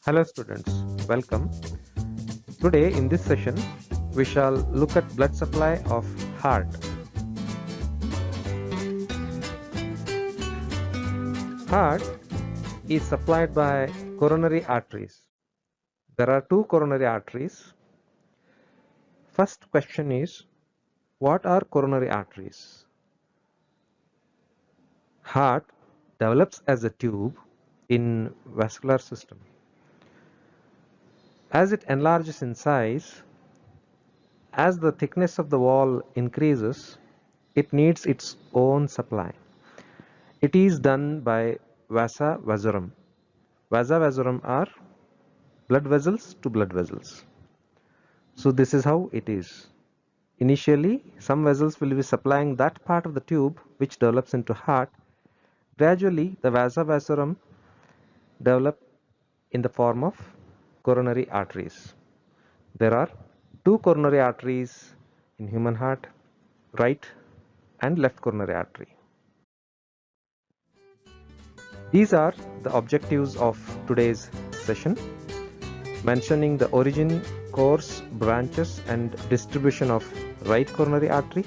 Hello students, welcome. Today in this session we shall look at blood supply of heart. Heart is supplied by coronary arteries. There are two coronary arteries. First question is, what are coronary arteries? Heart develops as a tube in vascular system. As it enlarges in size, as the thickness of the wall increases, it needs its own supply. It is done by vasa vasorum. Vasa vasorum are blood vessels to blood vessels. So this is how it is. Initially, some vessels will be supplying that part of the tube which develops into heart. Gradually, the vasa vasorum develop in the form of coronary arteries. There are two coronary arteries in human heart, right and left coronary artery. These are the objectives of today's session, mentioning the origin, course, branches and distribution of right coronary artery.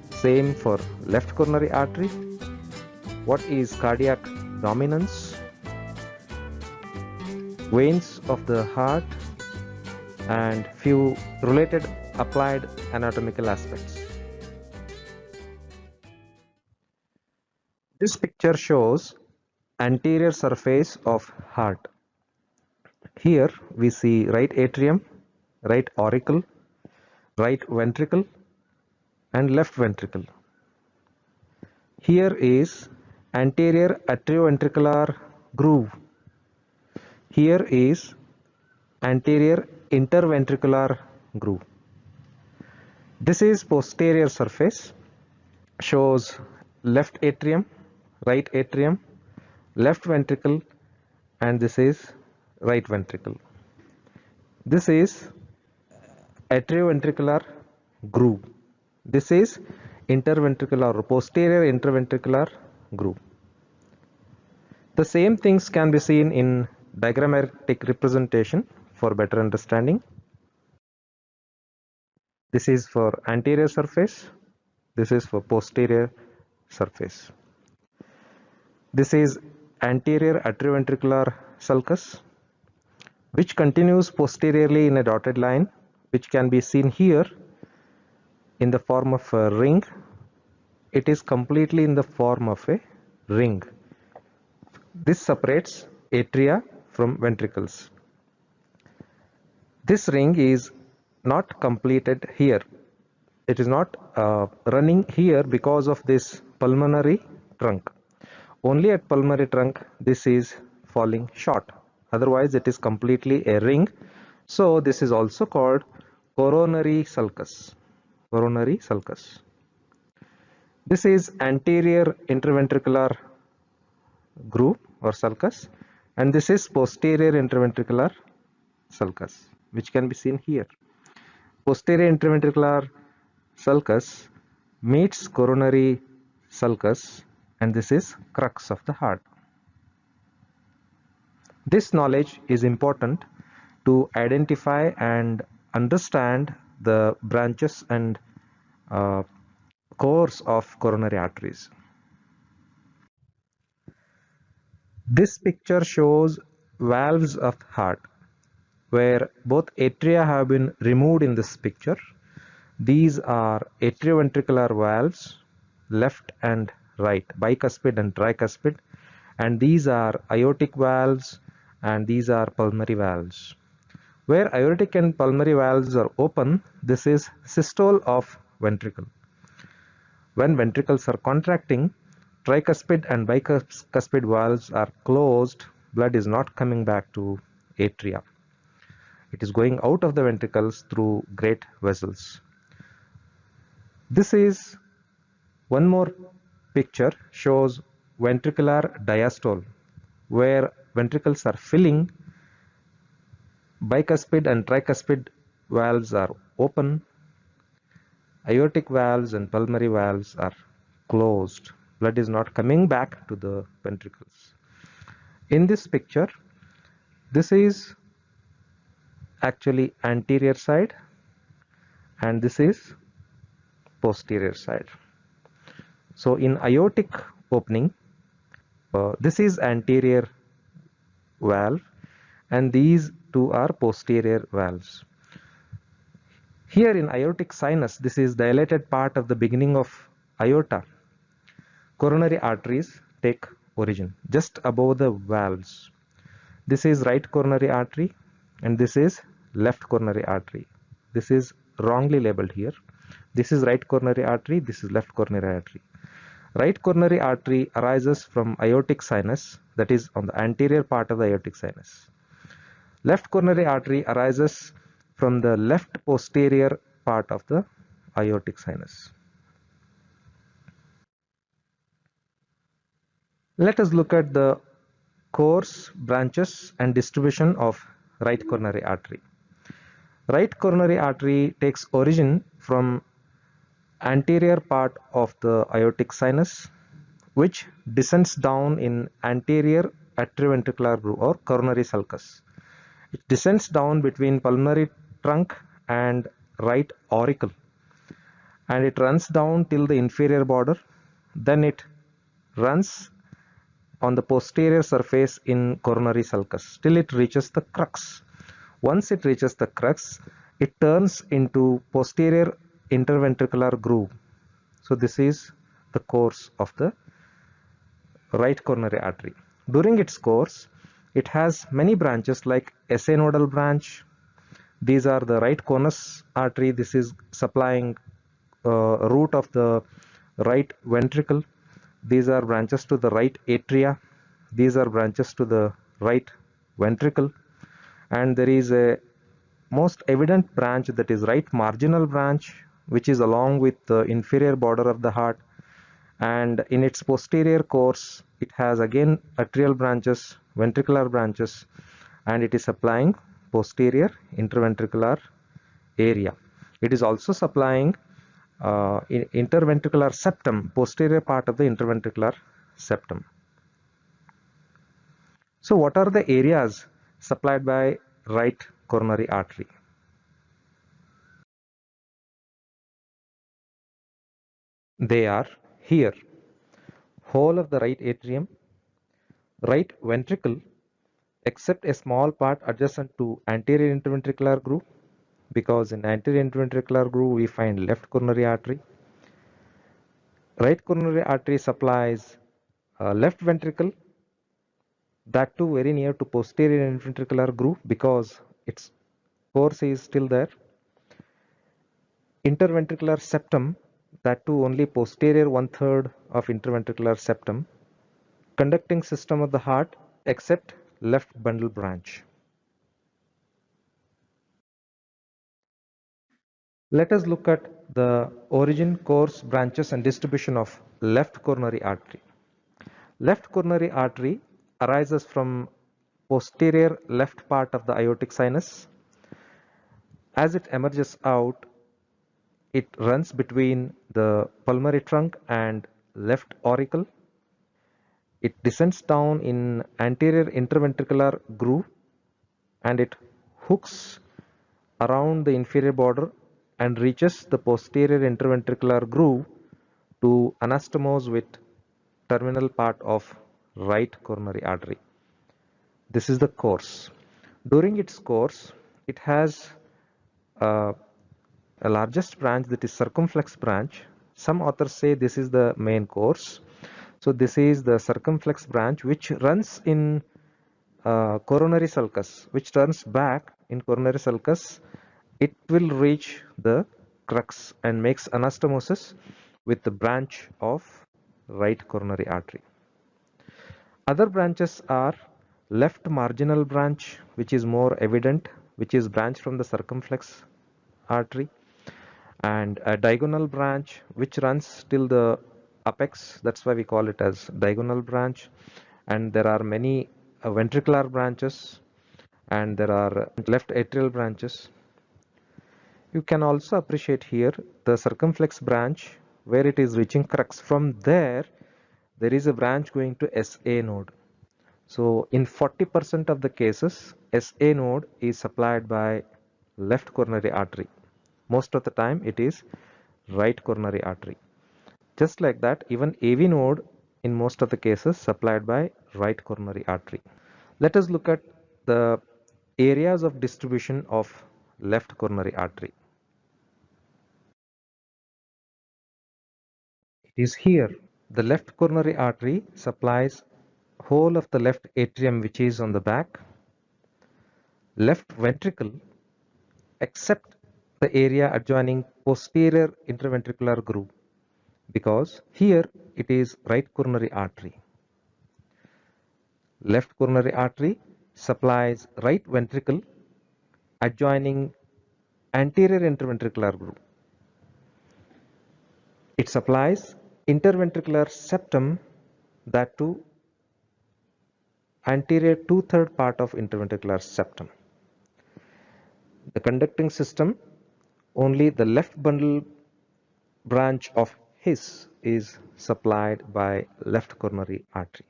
Same for left coronary artery. What is cardiac dominance? Veins of the heart and few related applied anatomical aspects. This picture shows anterior surface of heart. Here we see right atrium, right auricle, right ventricle and left ventricle. Here is anterior atrioventricular groove. Here is anterior interventricular groove. This is posterior surface, shows left atrium, right atrium, left ventricle and this is right ventricle. This is atrioventricular groove. This is interventricular or posterior interventricular groove. The same things can be seen in diagrammatic representation for better understanding. This is for anterior surface. This is for posterior surface. This is anterior atrioventricular sulcus, which continues posteriorly in a dotted line, which can be seen here in the form of a ring. It is completely in the form of a ring. This separates atria from ventricles. This ring is not completed here. It is not running here because of this pulmonary trunk. Only at pulmonary trunk this is falling short. Otherwise it is completely a ring. So this is also called coronary sulcus. Coronary sulcus. This is anterior interventricular groove or sulcus and this is posterior interventricular sulcus, which can be seen here. Posterior interventricular sulcus meets coronary sulcus and this is crux of the heart. This knowledge is important to identify and understand the branches and course of coronary arteries. This picture shows valves of heart, where both atria have been removed in this picture. These are atrioventricular valves, left and right, bicuspid and tricuspid, and these are aortic valves and these are pulmonary valves. Where aortic and pulmonary valves are open, this is systole of ventricle. When ventricles are contracting, tricuspid and bicuspid valves are closed, blood is not coming back to atria. It is going out of the ventricles through great vessels. This is one more picture, shows ventricular diastole, where ventricles are filling, bicuspid and tricuspid valves are open, aortic valves and pulmonary valves are closed. Blood is not coming back to the ventricles. In this picture, This is actually anterior side and this is posterior side. So in aortic opening, this is anterior valve and these two are posterior valves. Here in aortic sinus, this is dilated part of the beginning of aorta. Coronary arteries take origin just above the valves. This is right coronary artery and this is left coronary artery. This is wrongly labeled here. This is right coronary artery, this is left coronary artery. Right coronary artery arises from aortic sinus, that is on the anterior part of the aortic sinus. Left coronary artery arises from the left posterior part of the aortic sinus. Let us look at the course, branches and distribution of right coronary artery. Right coronary artery takes origin from anterior part of the aortic sinus, which descends down in anterior atrioventricular groove or coronary sulcus. It descends down between pulmonary trunk and right auricle and it runs down till the inferior border. Then it runs on the posterior surface in coronary sulcus till it reaches the crux. Once it reaches the crux, it turns into posterior interventricular groove. So this is the course of the right coronary artery. During its course, it has many branches like SA nodal branch. These are the right conus artery. This is supplying root of the right ventricle. These are branches to the right atria. These are branches to the right ventricle. And there is a most evident branch, that is right marginal branch, which is along with the inferior border of the heart. And in its posterior course, it has again atrial branches, ventricular branches, and it is supplying posterior interventricular area. It is also supplying interventricular septum, posterior part of the interventricular septum. So what are the areas supplied by right coronary artery? They are here: whole of the right atrium, right ventricle except a small part adjacent to anterior interventricular groove, because in anterior interventricular groove we find left coronary artery. Right coronary artery supplies left ventricle, that too very near to posterior interventricular groove because its course is still there. Interventricular septum, that too only posterior 1/3 of interventricular septum. Conducting system of the heart except left bundle branch. Let us look at the origin, course, branches and distribution of left coronary artery. Left coronary artery arises from posterior left part of the aortic sinus. As it emerges out, it runs between the pulmonary trunk and left auricle. It descends down in anterior interventricular groove and it hooks around the inferior border and reaches the posterior interventricular groove to anastomose with terminal part of right coronary artery. This is the course. During its course, it has a largest branch, that is circumflex branch. Some authors say this is the main course. So this is the circumflex branch which runs in coronary sulcus, which turns back in coronary sulcus. It will reach the crux and makes anastomosis with the branch of right coronary artery. Other branches are left marginal branch, which is more evident, which is branch from the circumflex artery, and a diagonal branch which runs till the apex. That's why we call it as diagonal branch. And there are many ventricular branches and there are left atrial branches. You can also appreciate here the circumflex branch where it is reaching crux. From there, there is a branch going to SA node. So in 40% of the cases, SA node is supplied by left coronary artery. Most of the time it is right coronary artery. Just like that, even AV node in most of the cases supplied by right coronary artery. Let us look at the areas of distribution of left coronary artery. It is here. The left coronary artery supplies whole of the left atrium, which is on the back, left ventricle, except the area adjoining posterior interventricular groove, because here it is right coronary artery. Left coronary artery supplies right ventricle adjoining anterior interventricular groove. It supplies interventricular septum, that too anterior two-third part of interventricular septum. The conducting system, only the left bundle branch of His is supplied by left coronary artery.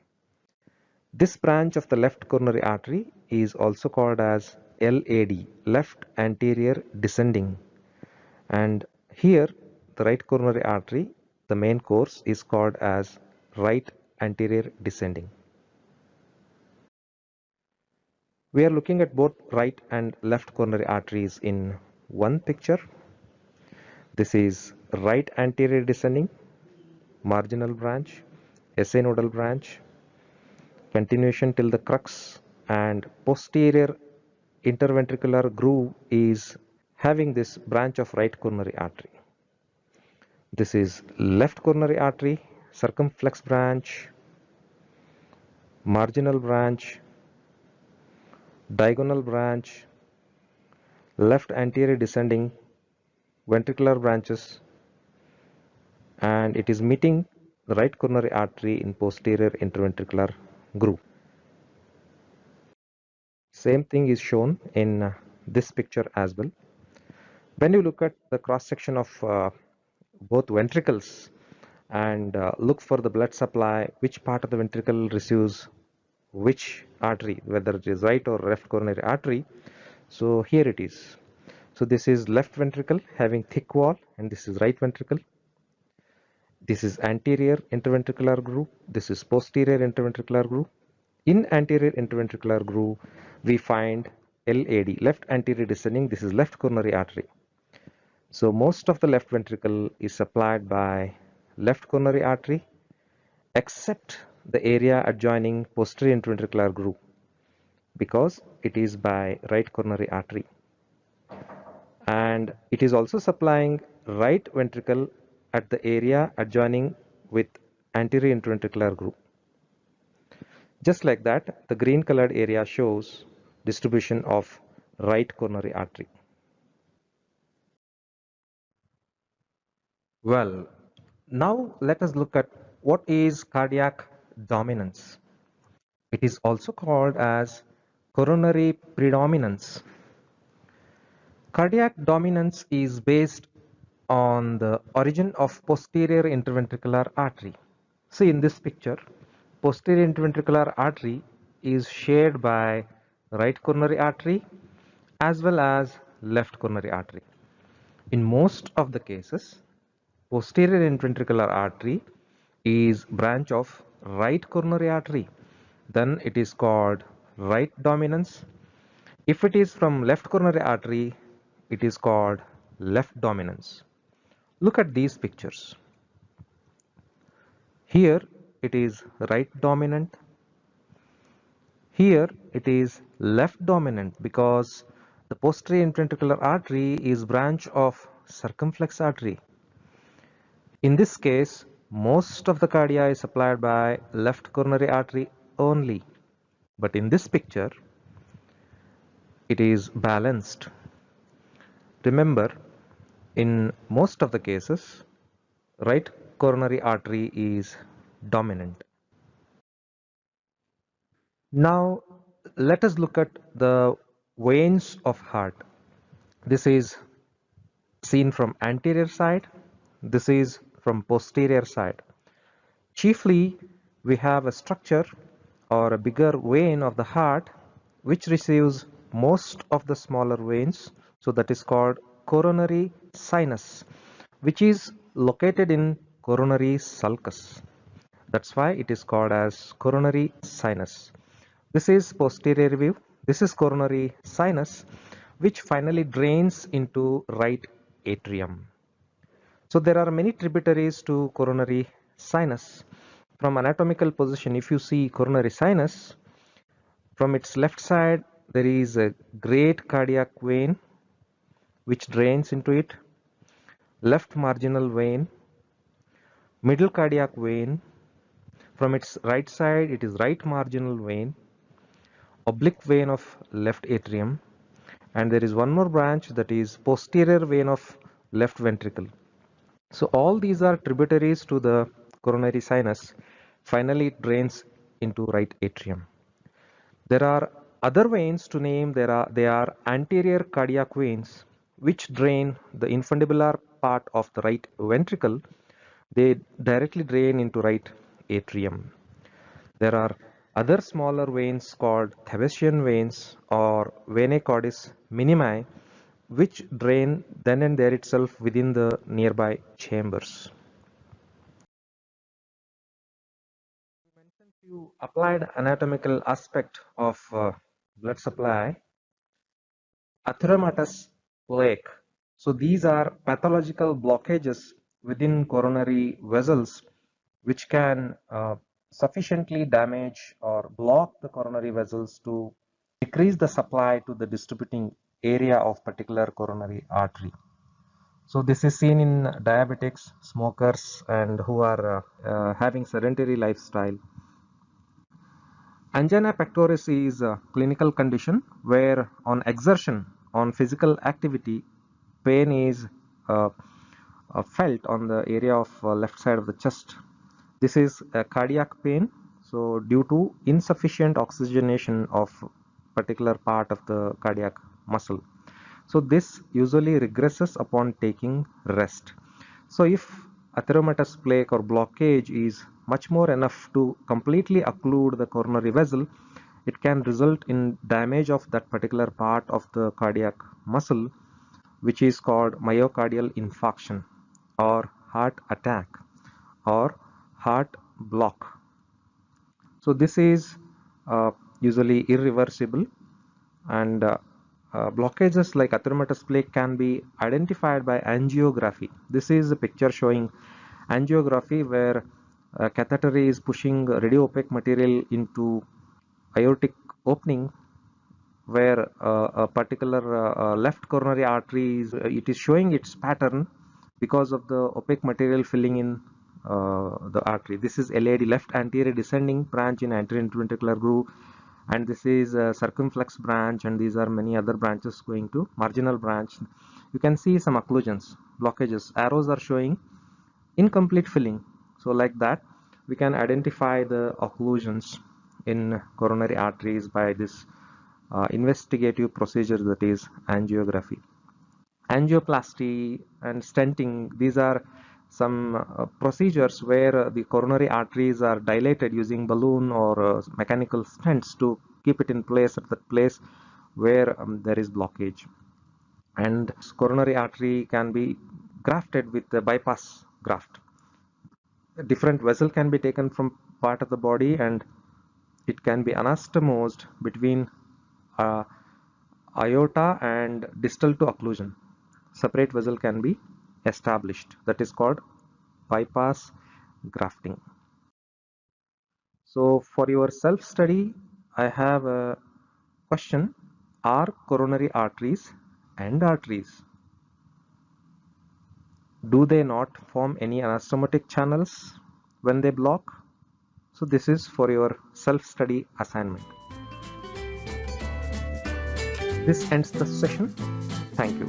This branch of the left coronary artery is also called as LAD, left anterior descending, and here the right coronary artery, the main course is called as right anterior descending. We are looking at both right and left coronary arteries in one picture. This is right anterior descending, marginal branch, SA nodal branch, continuation till the crux, and posterior interventricular groove is having this branch of right coronary artery. This is left coronary artery, circumflex branch, marginal branch, diagonal branch, left anterior descending, ventricular branches, and it is meeting the right coronary artery in posterior interventricular groove. Same thing is shown in this picture as well. When you look at the cross section of both ventricles and look for the blood supply, which part of the ventricle receives which artery, whether it is right or left coronary artery. So here it is. So this is left ventricle having thick wall, and this is right ventricle. This is anterior interventricular groove. This is posterior interventricular groove. In anterior interventricular groove, we find LAD, left anterior descending. This is left coronary artery. So most of the left ventricle is supplied by left coronary artery, except the area adjoining posterior interventricular groove, because it is by right coronary artery. And it is also supplying right ventricle at the area adjoining with anterior interventricular groove. Just like that, the green colored area shows distribution of right coronary artery. Well, now let us look at what is cardiac dominance. It is also called as coronary predominance. Cardiac dominance is based on the origin of posterior interventricular artery. See in this picture, posterior interventricular artery is shared by right coronary artery as well as left coronary artery. In most of the cases, posterior interventricular artery is branch of right coronary artery. Then it is called right dominance. If it is from left coronary artery, it is called left dominance. Look at these pictures. Here it is right dominant. Here it is left dominant because the posterior interventricular artery is branch of circumflex artery. In this case, most of the cardia is supplied by left coronary artery only. But in this picture, it is balanced. Remember, in most of the cases, right coronary artery is dominant. Now, let us look at the veins of heart. This is seen from anterior side. This is from posterior side. Chiefly, we have a structure or a bigger vein of the heart which receives most of the smaller veins. So that is called coronary sinus, which is located in coronary sulcus. That's why it is called as coronary sinus. This is posterior view. This is coronary sinus, which finally drains into right atrium. So there are many tributaries to coronary sinus. From anatomical position, if you see coronary sinus, from its left side there is a great cardiac vein which drains into it, left marginal vein, middle cardiac vein. From its right side it is right marginal vein, oblique vein of left atrium, and there is one more branch, that is posterior vein of left ventricle. So all these are tributaries to the coronary sinus. Finally it drains into right atrium. There are other veins to name. They are anterior cardiac veins which drain the infundibular part of the right ventricle. They directly drain into right atrium. There are other smaller veins called Thevesian veins or venae cordis minimi, which drain then and there itself within the nearby chambers. We mentioned few applied anatomical aspect of blood supply. Atheromatous plaque. So these are pathological blockages within coronary vessels which can sufficiently damage or block the coronary vessels to decrease the supply to the distributing area of particular coronary artery. So this is seen in diabetics, smokers, and who are having sedentary lifestyle. Angina pectoris is a clinical condition where on exertion, on physical activity, pain is felt on the area of left side of the chest. This is a cardiac pain, so due to insufficient oxygenation of particular part of the cardiac muscle. So this usually regresses upon taking rest. So if atheromatous plaque or blockage is much more enough to completely occlude the coronary vessel, it can result in damage of that particular part of the cardiac muscle, which is called myocardial infarction or heart attack or heart block. So this is usually irreversible, and blockages like atheromatous plaque can be identified by angiography. This is a picture showing angiography where a catheter is pushing radio-opaque material into aortic opening where a particular left coronary artery is, it is showing its pattern because of the opaque material filling in the artery. This is LAD, left anterior descending branch in anterior interventricular groove, and this is a circumflex branch, and these are many other branches going to marginal branch. You can see some occlusions, blockages. Arrows are showing incomplete filling. So like that, we can identify the occlusions in coronary arteries by this investigative procedure, that is angiography. Angioplasty and stenting, these are some procedures where the coronary arteries are dilated using balloon or mechanical stents to keep it in place at that place where there is blockage. And coronary artery can be grafted with the bypass graft. A different vessel can be taken from part of the body and it can be anastomosed between aorta and distal to occlusion. Separate vessel can be established. That is called bypass grafting. So for your self-study, I have a question. Are coronary arteries and arteries? Do they not form any anastomotic channels when they block? So this is for your self-study assignment. This ends the session. Thank you.